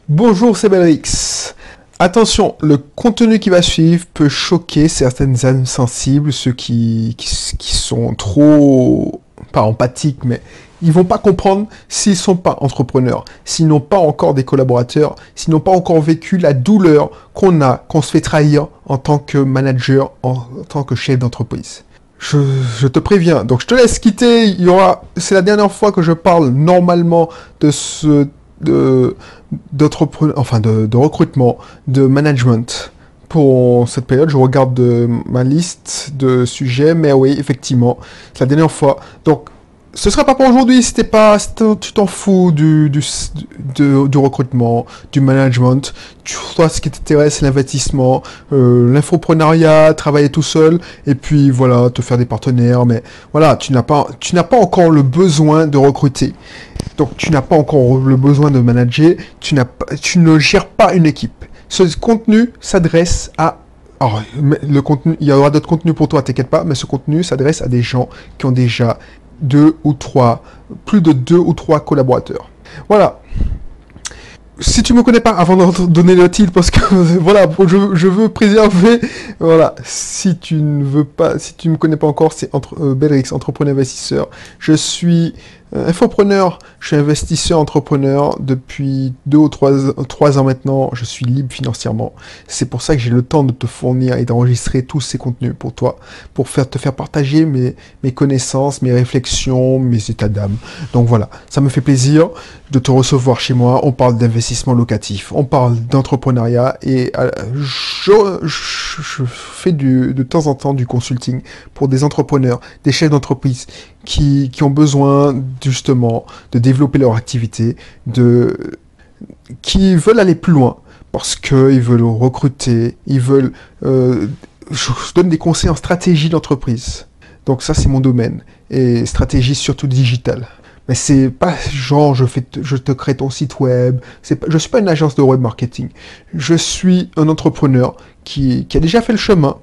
Bonjour, c'est Belrix. Attention, le contenu qui va suivre peut choquer certaines âmes sensibles, ceux qui sont trop, pas empathiques, mais ils vont pas comprendre s'ils sont pas entrepreneurs, s'ils n'ont pas encore des collaborateurs, s'ils n'ont pas encore vécu la douleur qu'on se fait trahir en tant que manager, en tant que chef d'entreprise. Je te préviens, donc je te laisse quitter, c'est la dernière fois que je parle normalement de, de recrutement, de management. Pour cette période, je regarde ma liste de sujets, mais oui, effectivement, c'est la dernière fois. Donc, ce sera pas pour aujourd'hui, si tu t'en fous du recrutement, du management. Toi, ce qui t'intéresse, c'est l'investissement, l'infoprenariat, travailler tout seul, et puis voilà, te faire des partenaires. Mais voilà, tu n'as pas encore le besoin de recruter. Donc, tu n'as pas encore le besoin de manager. Tu ne gères pas une équipe. Ce contenu s'adresse à alors, le contenu, il y aura d'autres contenus pour toi, t'inquiète pas, mais ce contenu s'adresse à des gens qui ont déjà plus de 2 ou 3 collaborateurs. Voilà. Si tu me connais pas, avant de donner le titre, parce que voilà, je veux préserver, voilà. Si tu me connais pas encore, c'est Belrix, entrepreneur investisseur. Je suis infopreneur, je suis investisseur entrepreneur depuis 2 ou 3 ans maintenant. Je suis libre financièrement. C'est pour ça que j'ai le temps de te fournir et d'enregistrer tous ces contenus pour toi, pour te faire partager mes connaissances, mes réflexions, mes états d'âme. Donc voilà, ça me fait plaisir de te recevoir chez moi. On parle d'investissement locatif, on parle d'entrepreneuriat et je fais de temps en temps du consulting pour des entrepreneurs, des chefs d'entreprise qui ont besoin justement de développer leur activité, qui veulent aller plus loin parce qu'ils veulent recruter, je donne des conseils en stratégie d'entreprise. Donc ça, c'est mon domaine. Et stratégie surtout digitale. Mais c'est pas genre je te crée ton site web. Je suis pas une agence de web marketing. Je suis un entrepreneur qui a déjà fait le chemin,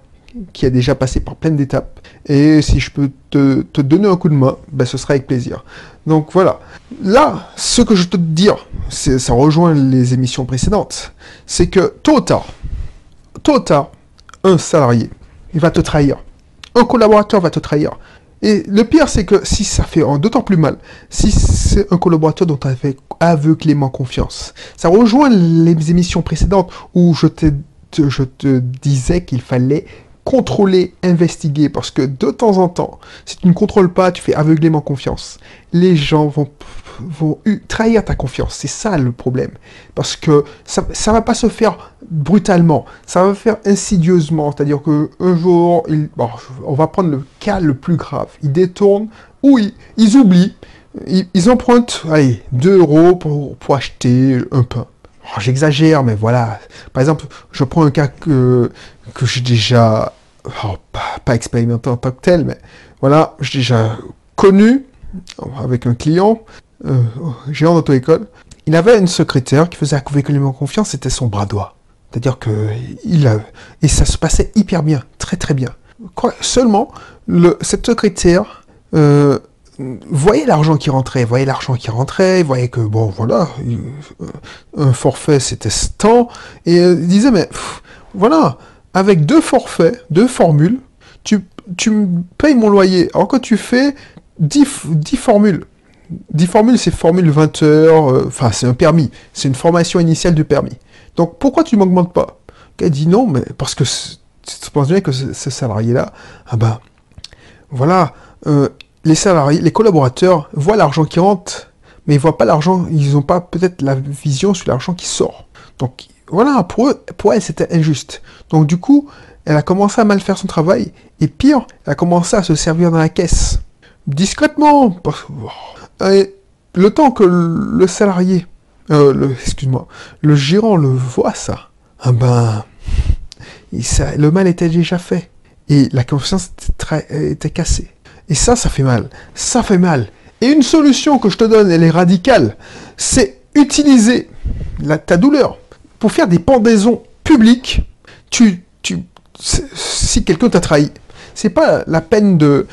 qui a déjà passé par plein d'étapes. Et si je peux te donner un coup de main, ben ce sera avec plaisir. Donc voilà. Là, ce que je peux te dire, ça rejoint les émissions précédentes, c'est que tôt ou tard, un salarié, il va te trahir. Un collaborateur va te trahir. Et le pire, c'est que si ça fait d'autant plus mal, si c'est un collaborateur dont tu as fait aveuglément confiance. Ça rejoint les émissions précédentes où je te disais qu'il fallait contrôler, investiguer, parce que de temps en temps, si tu ne contrôles pas, tu fais aveuglément confiance. Les gens vont trahir ta confiance. C'est ça le problème. Parce que ça va pas se faire brutalement. Ça va faire insidieusement. C'est-à-dire qu'un jour, on va prendre le cas le plus grave. Ils détournent ou ils oublient. Ils empruntent, allez, 2 € pour acheter un pain. Oh, j'exagère, mais voilà. Par exemple, je prends un cas que j'ai déjà, pas expérimenté en tant que tel, mais voilà, j'ai déjà connu avec un client, gérant d'auto-école. Il avait une secrétaire qui faisait aveuglément confiance, c'était son bras droit. C'est-à-dire que et ça se passait hyper bien, très très bien. Seulement, cette secrétaire voyait l'argent qui rentrait, voyait que, bon, voilà, un forfait, c'était ce temps, et il disait, mais, voilà, avec 2 forfaits, 2 formules, tu me payes mon loyer, alors que tu fais 10 formules. 10 formules, c'est formule 20 heures, c'est un permis, c'est une formation initiale du permis. Donc, pourquoi tu m'augmentes pas? Elle dit non, mais parce que tu penses bien que ce salarié-là, voilà, les salariés, les collaborateurs voient l'argent qui rentre, mais ils voient pas l'argent, ils n'ont pas peut-être la vision sur l'argent qui sort. Donc voilà, pour elle, c'était injuste. Donc du coup, elle a commencé à mal faire son travail, et pire, elle a commencé à se servir dans la caisse. Discrètement. Et le temps que le salarié, le gérant le voit ça, le mal était déjà fait. Et la confiance était cassée. Et ça fait mal. Ça fait mal. Et une solution que je te donne, elle est radicale. C'est utiliser ta douleur pour faire des pendaisons publiques. Si quelqu'un t'a trahi, c'est pas la peine de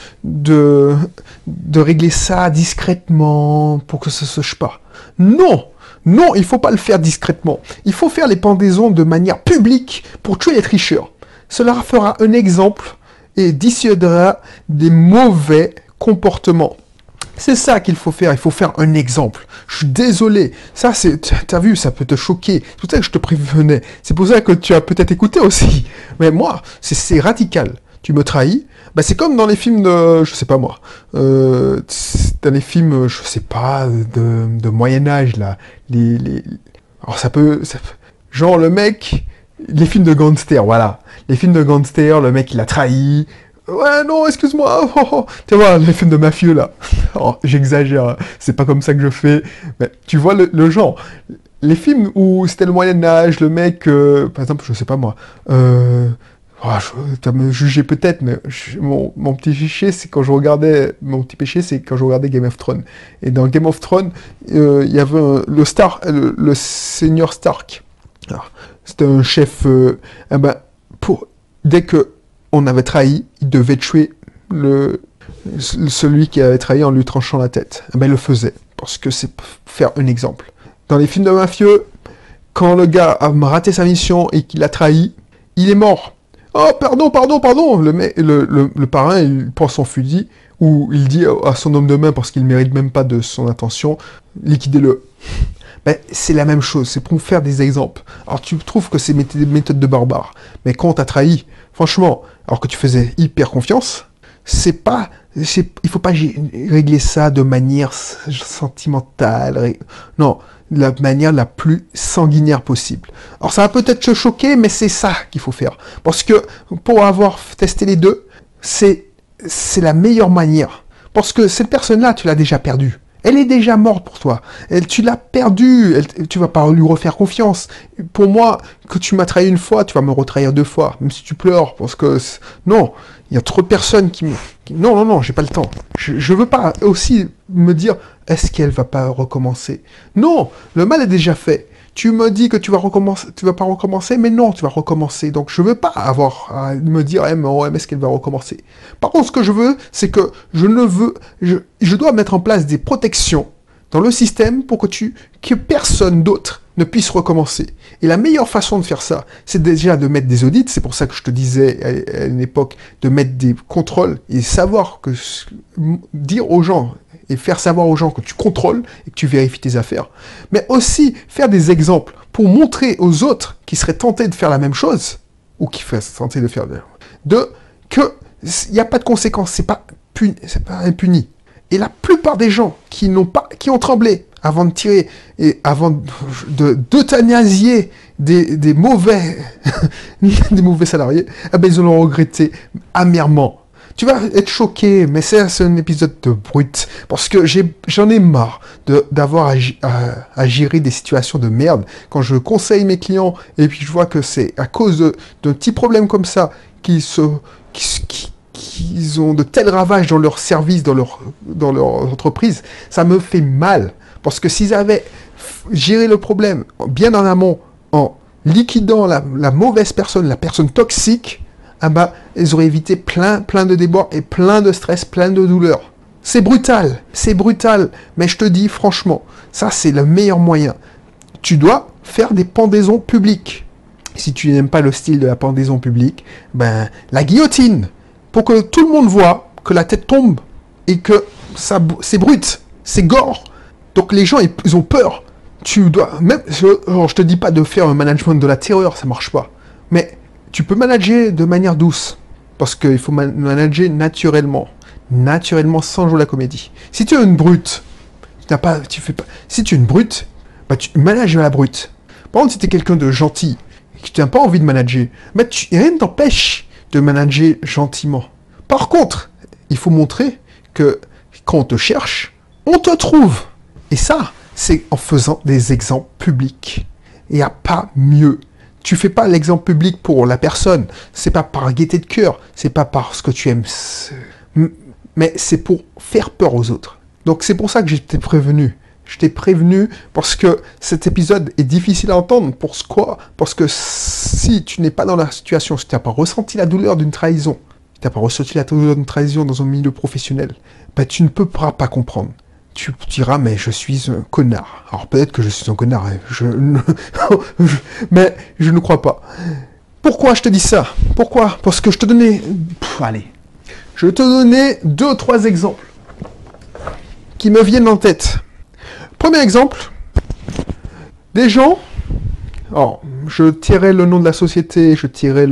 régler ça discrètement pour que ça se sache pas. Non, Non, il faut pas le faire discrètement. Il faut faire les pendaisons de manière publique pour tuer les tricheurs. Cela fera un exemple et dissuadera des mauvais comportements. C'est ça qu'il faut faire, il faut faire un exemple. Je suis désolé, ça c'est, t'as vu, ça peut te choquer. C'est pour ça que je te prévenais. C'est pour ça que tu as peut-être écouté aussi. Mais moi, c'est radical. Tu me trahis, bah c'est comme dans les films de, je sais pas moi, dans les films, je sais pas, de Moyen-Âge, là. Alors genre le mec, les films de gangsters, voilà. Les films de gangsters, le mec il a trahi. Ouais, non, excuse-moi. Oh, oh. Tu vois, les films de mafieux, là. Oh, j'exagère, hein. C'est pas comme ça que je fais. Mais tu vois le genre. Les films où c'était le Moyen-Âge, le mec, par exemple, je sais pas moi, tu vas me juger peut-être, mais mon petit péché, c'est quand je regardais, Game of Thrones. Et dans Game of Thrones, il y avait le seigneur Stark. Alors, c'était un chef, dès que on avait trahi, il devait tuer celui qui avait trahi en lui tranchant la tête. Il le faisait, parce que c'est faire un exemple. Dans les films de mafieux, quand le gars a raté sa mission et qu'il a trahi, il est mort. Oh, pardon. Le parrain, il prend son fusil, ou il dit à son homme de main, parce qu'il ne mérite même pas de son attention, liquidez-le. C'est la même chose, c'est pour faire des exemples. Alors tu trouves que c'est des méthodes de barbares, mais quand t'as trahi, franchement, alors que tu faisais hyper confiance, il faut pas régler ça de manière sentimentale, non, de la manière la plus sanguinaire possible. Alors ça va peut-être te choquer, mais c'est ça qu'il faut faire. Parce que pour avoir testé les deux, c'est la meilleure manière. Parce que cette personne-là, tu l'as déjà perdue. Elle est déjà morte pour toi. Tu l'as perdue. Tu vas pas lui refaire confiance. Pour moi, que tu m'as trahi une fois, tu vas me retrahir 2 fois. Même si tu pleures. Parce que, non, il y a trop de personnes non, j'ai pas le temps. Je veux pas aussi me dire, est-ce qu'elle va pas recommencer? Non, le mal est déjà fait. Tu me dis que tu vas pas recommencer, mais non, tu vas recommencer. Donc je veux pas avoir à me dire, est-ce qu'elle va recommencer? Par contre, ce que je veux, c'est que je dois mettre en place des protections dans le système pour que personne d'autre ne puisse recommencer. Et la meilleure façon de faire ça, c'est déjà de mettre des audits. C'est pour ça que je te disais à une époque de mettre des contrôles et dire aux gens et faire savoir aux gens que tu contrôles et que tu vérifies tes affaires. Mais aussi faire des exemples pour montrer aux autres qui seraient tentés de faire la même chose ou qui seraient tentés de faire que il n'y a pas de conséquences, c'est pas impuni. Et la plupart des gens qui ont tremblé avant de tirer et avant d'euthanasier des mauvais salariés, ils l'ont regretté amèrement. Tu vas être choqué, mais c'est un épisode de brut. Parce que j'en ai marre d'avoir à gérer des situations de merde. Quand je conseille mes clients, et puis je vois que c'est à cause d'un petit problème comme ça qu'ils ont de tels ravages dans leur service, dans leur entreprise, ça me fait mal. Parce que s'ils avaient géré le problème bien en amont, en liquidant la mauvaise personne, la personne toxique, ils auraient évité plein de déboires et plein de stress, plein de douleurs. C'est brutal, mais je te dis franchement, ça c'est le meilleur moyen. Tu dois faire des pendaisons publiques. Si tu n'aimes pas le style de la pendaison publique, la guillotine, pour que tout le monde voit que la tête tombe et que c'est brut, c'est gore. Donc les gens ils ont peur. Je te dis pas de faire un management de la terreur, ça marche pas. Mais tu peux manager de manière douce, parce qu'il faut manager naturellement, sans jouer la comédie. Si tu es une brute, si tu es une brute, tu manages la brute. Par contre, si tu es quelqu'un de gentil, et que tu n'as pas envie de manager, rien ne t'empêche de manager gentiment. Par contre, il faut montrer que quand on te cherche, on te trouve. Et ça, c'est en faisant des exemples publics. Il n'y a pas mieux. Tu fais pas l'exemple public pour la personne. C'est pas par gaieté de cœur. C'est pas parce que tu aimes. Mais c'est pour faire peur aux autres. Donc c'est pour ça que je t'ai prévenu. Je t'ai prévenu parce que cet épisode est difficile à entendre. Pourquoi? Parce que si tu n'es pas dans la situation, si tu n'as pas ressenti la douleur d'une trahison, si tu n'as pas ressenti la douleur d'une trahison dans un milieu professionnel, tu ne peux pas comprendre. tu diras, mais je suis un connard. Alors peut-être que je suis un connard, hein. Mais je ne crois pas. Pourquoi je te dis ça? Pourquoi? Parce que je te donnais... allez. Je vais te donner 2 ou 3 exemples qui me viennent en tête. Premier exemple, des gens... Alors, je tirerai le nom de la société, je tirerai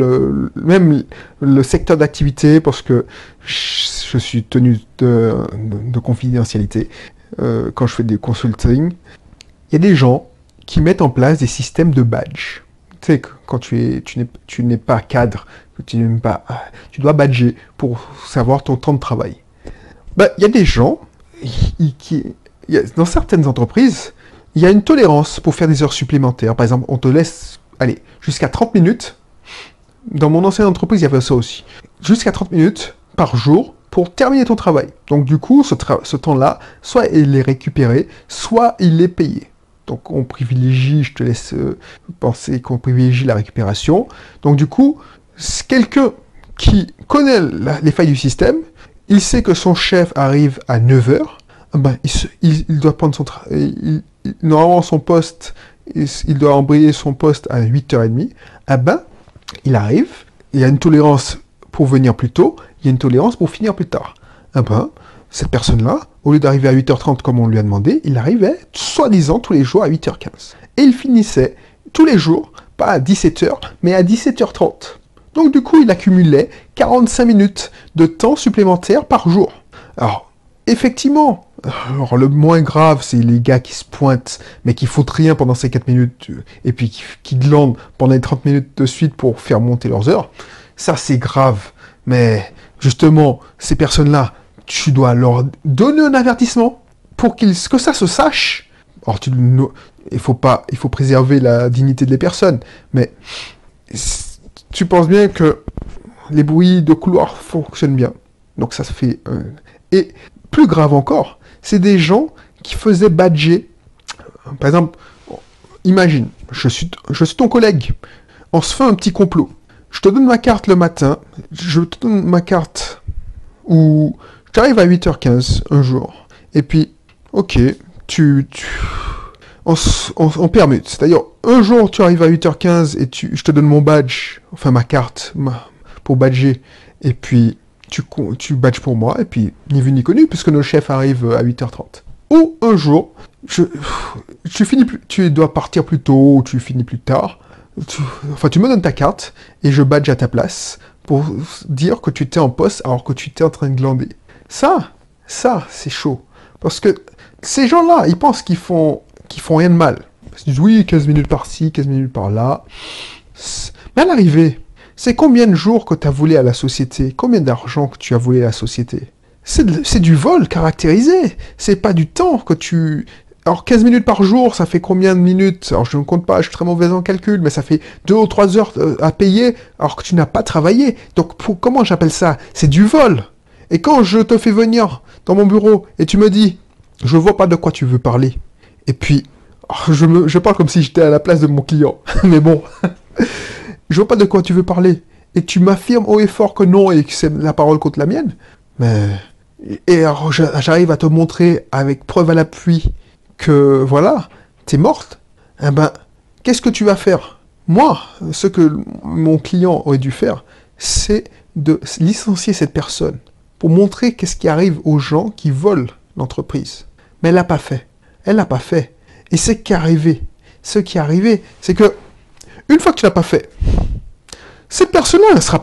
même le secteur d'activité parce que je suis tenu de confidentialité quand je fais des consulting. Il y a des gens qui mettent en place des systèmes de badge. Tu sais, quand tu n'es pas cadre, tu dois badger pour savoir ton temps de travail. Ben, il y a des gens dans certaines entreprises, il y a une tolérance pour faire des heures supplémentaires. Par exemple, on te laisse, allez, jusqu'à 30 minutes. Dans mon ancienne entreprise, il y avait ça aussi. Jusqu'à 30 minutes par jour pour terminer ton travail. Donc du coup, ce temps-là, soit il est récupéré, soit il est payé. Donc on privilégie, je te laisse penser qu'on privilégie la récupération. Donc du coup, quelqu'un qui connaît les failles du système, il sait que son chef arrive à 9h, ben, il doit prendre son travail. Normalement, son poste, il doit embrayer son poste à 8h30. Ah ben, il arrive, il y a une tolérance pour venir plus tôt, il y a une tolérance pour finir plus tard. Ah ben, cette personne-là, au lieu d'arriver à 8h30 comme on lui a demandé, il arrivait, soi-disant, tous les jours à 8h15. Et il finissait tous les jours, pas à 17h, mais à 17h30. Donc du coup, il accumulait 45 minutes de temps supplémentaire par jour. Alors, effectivement, alors le moins grave, c'est les gars qui se pointent, mais qui foutent rien pendant ces 4 minutes, et puis qui glandent pendant les 30 minutes de suite pour faire monter leurs heures. Ça, c'est grave. Mais justement, ces personnes-là, tu dois leur donner un avertissement pour que ça se sache. Alors, il faut préserver la dignité des personnes, mais tu penses bien que les bruits de couloir fonctionnent bien. Donc ça se fait... Et plus grave encore, c'est des gens qui faisaient badger. Par exemple, imagine, je suis ton collègue. On se fait un petit complot. Je te donne ma carte le matin. Je te donne ma carte où tu arrives à 8h15 un jour. Et puis, ok, on permute. C'est-à-dire, un jour, tu arrives à 8h15 et je te donne mon badge, enfin ma carte pour badger. Et puis, tu badges pour moi, et puis ni vu ni connu, puisque nos chefs arrivent à 8h30. Ou un jour, tu dois partir plus tôt, ou tu finis plus tard. Tu me donnes ta carte, et je badge à ta place, pour dire que tu étais en poste, alors que tu étais en train de glander. Ça, c'est chaud. Parce que ces gens-là, ils pensent qu'ils font rien de mal. Ils disent, oui, 15 minutes par-ci, 15 minutes par-là. Mais à l'arrivée, c'est combien de jours que tu as volé à la société? Combien d'argent que tu as volé à la société? C'est du vol caractérisé. C'est pas du temps que tu... Alors 15 minutes par jour, ça fait combien de minutes? Alors je ne compte pas, je suis très mauvais en calcul, mais ça fait 2 ou 3 heures à payer alors que tu n'as pas travaillé. Donc comment j'appelle ça? C'est du vol. Et quand je te fais venir dans mon bureau et tu me dis, je vois pas de quoi tu veux parler. Et puis, je parle comme si j'étais à la place de mon client. Mais bon, je vois pas de quoi tu veux parler. Et tu m'affirmes haut et fort que non et que c'est la parole contre la mienne. Mais... Et alors j'arrive à te montrer avec preuve à l'appui que, voilà, t'es morte. Eh ben, qu'est-ce que tu vas faire? Moi, ce que mon client aurait dû faire, c'est de licencier cette personne pour montrer qu'est-ce qui arrive aux gens qui volent l'entreprise. Mais elle l'a pas fait. Elle l'a pas fait. Et ce qui est arrivé, c'est que, une fois que tu l'as pas fait, cette personne-là ne sera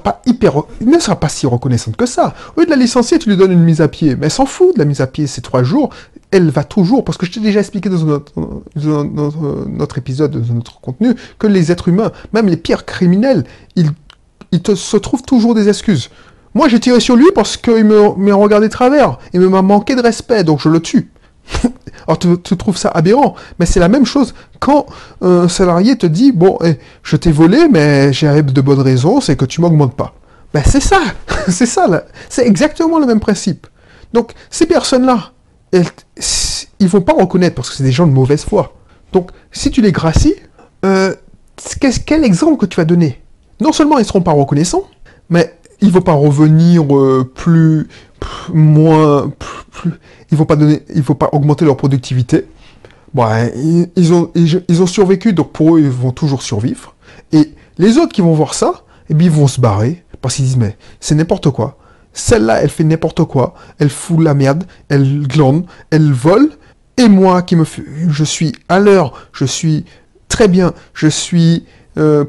pas si reconnaissante que ça. Au lieu de la licencier, tu lui donnes une mise à pied. Mais elle s'en fout de la mise à pied, c'est 3 jours. Elle va toujours, parce que je t'ai déjà expliqué dans notre épisode, dans notre contenu, que les êtres humains, même les pires criminels, ils se trouvent toujours des excuses. Moi, j'ai tiré sur lui parce qu'il m'a regardé de travers. Il m'a manqué de respect, donc je le tue. Alors tu trouves ça aberrant, mais c'est la même chose quand un salarié te dit, bon, je t'ai volé, mais j'ai de bonnes raisons, c'est que tu m'augmentes pas. Ben c'est ça, c'est ça, là. C'est exactement le même principe. Donc ces personnes-là, ils vont pas reconnaître parce que c'est des gens de mauvaise foi. Donc si tu les gracies, quel exemple que tu vas donner? Non seulement ils seront pas reconnaissants, mais ils vont pas revenir plus ils vont pas donner, il faut pas augmenter leur productivité. Bon, hein, ils ont survécu, donc pour eux, ils vont toujours survivre. Et les autres qui vont voir ça, eh bien, ils vont se barrer, parce qu'ils disent, mais c'est n'importe quoi. Celle-là, elle fait n'importe quoi, elle fout la merde, elle glande, elle vole, et moi, je suis à l'heure, je suis très bien, je suis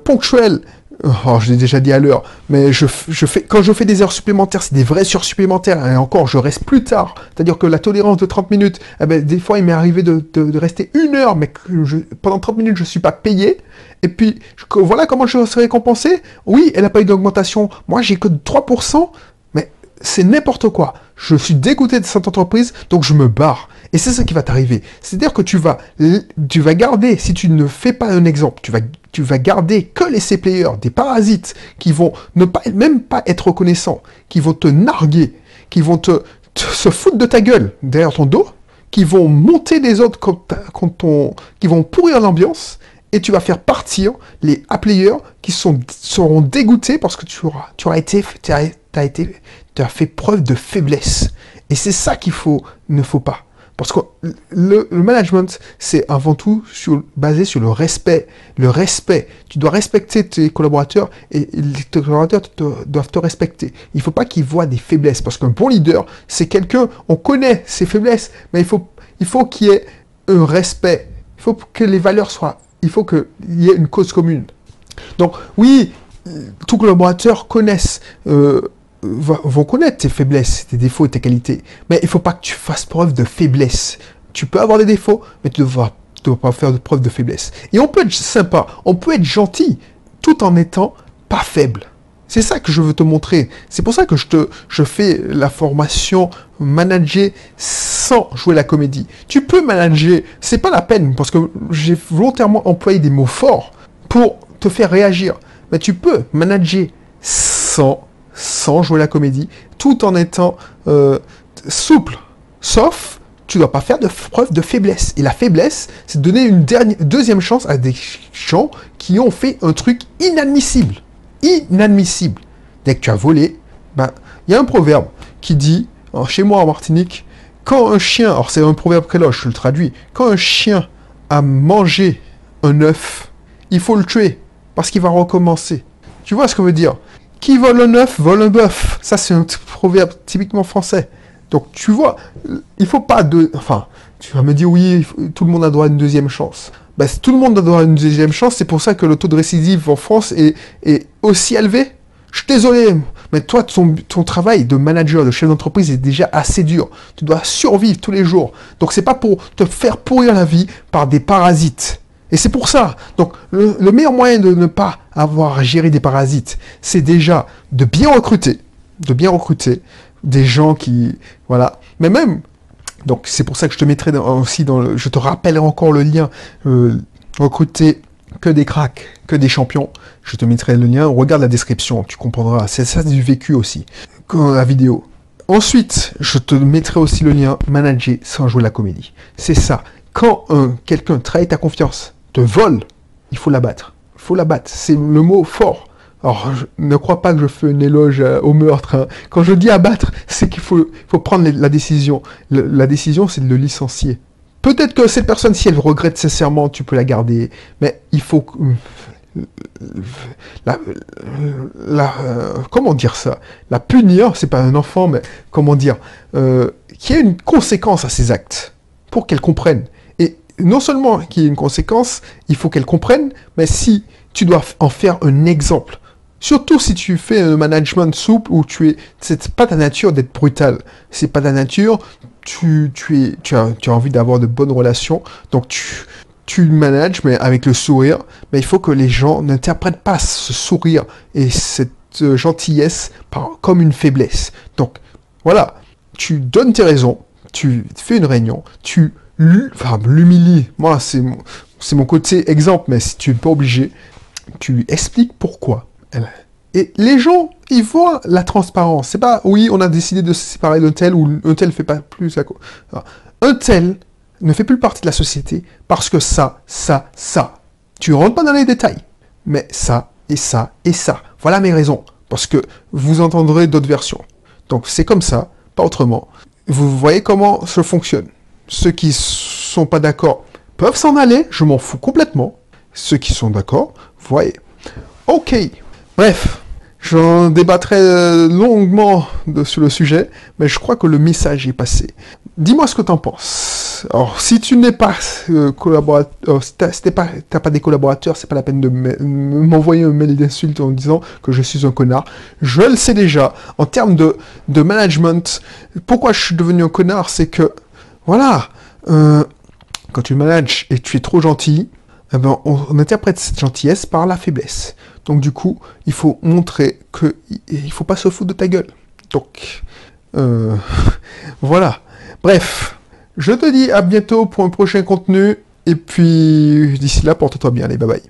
ponctuel. Oh, je l'ai déjà dit à l'heure, mais quand je fais des heures supplémentaires, c'est des vraies heures supplémentaires, et encore, je reste plus tard. C'est-à-dire que la tolérance de 30 minutes, eh ben, des fois, il m'est arrivé de rester 1 heure, mais pendant 30 minutes, je ne suis pas payé. Et puis, voilà comment je serai récompensé. Oui, elle n'a pas eu d'augmentation. Moi, j'ai que 3%, mais c'est n'importe quoi. Je suis dégoûté de cette entreprise, donc je me barre. Et c'est ça qui va t'arriver. C'est-à-dire que tu vas garder, si tu ne fais pas un exemple, tu vas garder que les C-players, des parasites, qui vont même pas être reconnaissants, qui vont te narguer, qui vont se foutre de ta gueule derrière ton dos, qui vont monter les autres qui vont pourrir l'ambiance, et tu vas faire partir les A-players qui seront dégoûtés parce que tu as fait preuve de faiblesse. Et c'est ça ne faut pas. Parce que le management, c'est avant tout basé sur le respect. Le respect. Tu dois respecter tes collaborateurs et tes collaborateurs doivent te respecter. Il ne faut pas qu'ils voient des faiblesses. Parce qu'un bon leader, c'est quelqu'un, on connaît ses faiblesses, mais il faut qu'il y ait un respect. Il faut que les valeurs il faut qu'il y ait une cause commune. Donc, oui, tous collaborateurs vont connaître tes faiblesses, tes défauts et tes qualités. Mais il ne faut pas que tu fasses preuve de faiblesse. Tu peux avoir des défauts, mais tu ne dois pas faire de preuve de faiblesse. Et on peut être sympa, on peut être gentil, tout en n'étant pas faible. C'est ça que je veux te montrer. C'est pour ça que je fais la formation manager sans jouer la comédie. Tu peux manager, c'est pas la peine, parce que j'ai volontairement employé des mots forts pour te faire réagir. Mais tu peux manager sans jouer la comédie, tout en étant souple. Sauf, tu ne dois pas faire de preuve de faiblesse. Et la faiblesse, c'est de donner une deuxième chance à des gens qui ont fait un truc inadmissible. Inadmissible. Dès que tu as volé, il y a un proverbe qui dit, chez moi en Martinique, quand un chien, alors c'est un proverbe créole, je le traduis, quand un chien a mangé un œuf, il faut le tuer, parce qu'il va recommencer. Tu vois ce que veut dire? Qui vole un œuf, vole un bœuf. Ça, c'est un proverbe typiquement français. Donc, tu vois, il faut pas Enfin, tu vas me dire, oui, tout le monde a droit à une deuxième chance. Tout le monde a droit à une deuxième chance, c'est pour ça que le taux de récidive en France est aussi élevé. Je suis désolé, mais toi, ton travail de manager, de chef d'entreprise est déjà assez dur. Tu dois survivre tous les jours. Donc, c'est pas pour te faire pourrir la vie par des parasites. Et c'est pour ça. Donc, le meilleur moyen de ne pas avoir à gérer des parasites, c'est déjà de bien recruter des gens qui, voilà. Mais même, donc c'est pour ça que je te mettrai aussi je te rappellerai encore le lien, recruter que des cracks, que des champions. Je te mettrai le lien. Regarde la description, tu comprendras. C'est ça du vécu aussi, comme la vidéo. Ensuite, je te mettrai aussi le lien manager sans jouer la comédie. C'est ça. Quand quelqu'un trahit ta confiance, te vole, il faut l'abattre. Il faut l'abattre. C'est le mot fort. Alors, ne crois pas que je fais un éloge au meurtre. Hein. Quand je dis abattre, c'est qu'il faut prendre la décision. La décision, c'est de le licencier. Peut-être que cette personne, si elle regrette sincèrement, tu peux la garder. Mais il faut... comment dire ça? La punir, c'est pas un enfant, mais comment dire? Qu'il y ait une conséquence à ses actes. Pour qu'elle comprenne. Et non seulement qu'il y ait une conséquence, il faut qu'elle comprenne, mais si tu dois en faire un exemple. Surtout si tu fais un management souple où c'est pas ta nature d'être brutal. C'est pas ta nature, tu as envie d'avoir de bonnes relations, donc tu manages, mais avec le sourire, mais il faut que les gens n'interprètent pas ce sourire et cette gentillesse comme une faiblesse. Donc, voilà, tu donnes tes raisons, tu fais une réunion, tu l'humilies. Moi, c'est mon côté exemple, mais si tu n'es pas obligé, tu lui expliques pourquoi. Et les gens, ils voient la transparence. C'est pas, oui, on a décidé de se séparer d'un tel ou un tel ne fait pas plus. Un tel ne fait plus partie de la société parce que ça. Tu rentres pas dans les détails, mais ça et ça et ça. Voilà mes raisons. Parce que vous entendrez d'autres versions. Donc c'est comme ça. pas autrement. Vous voyez comment ça fonctionne. Ceux qui sont pas d'accord peuvent s'en aller, je m'en fous complètement. Ceux qui sont d'accord, voyez. Ok, bref, j'en débattrai longuement sur le sujet, mais je crois que le message est passé. Dis-moi ce que t'en penses. Alors, si tu n'es pas collaborateur, si t'as pas des collaborateurs, c'est pas la peine de m'envoyer un mail d'insulte en disant que je suis un connard. Je le sais déjà. En termes de management, pourquoi je suis devenu un connard, c'est que, voilà, quand tu manages et tu es trop gentil, eh ben, on interprète cette gentillesse par la faiblesse. Donc du coup, il faut montrer que il faut pas se foutre de ta gueule. Donc, voilà. Bref, je te dis à bientôt pour un prochain contenu. Et puis, d'ici là, porte-toi bien. Allez, bye bye.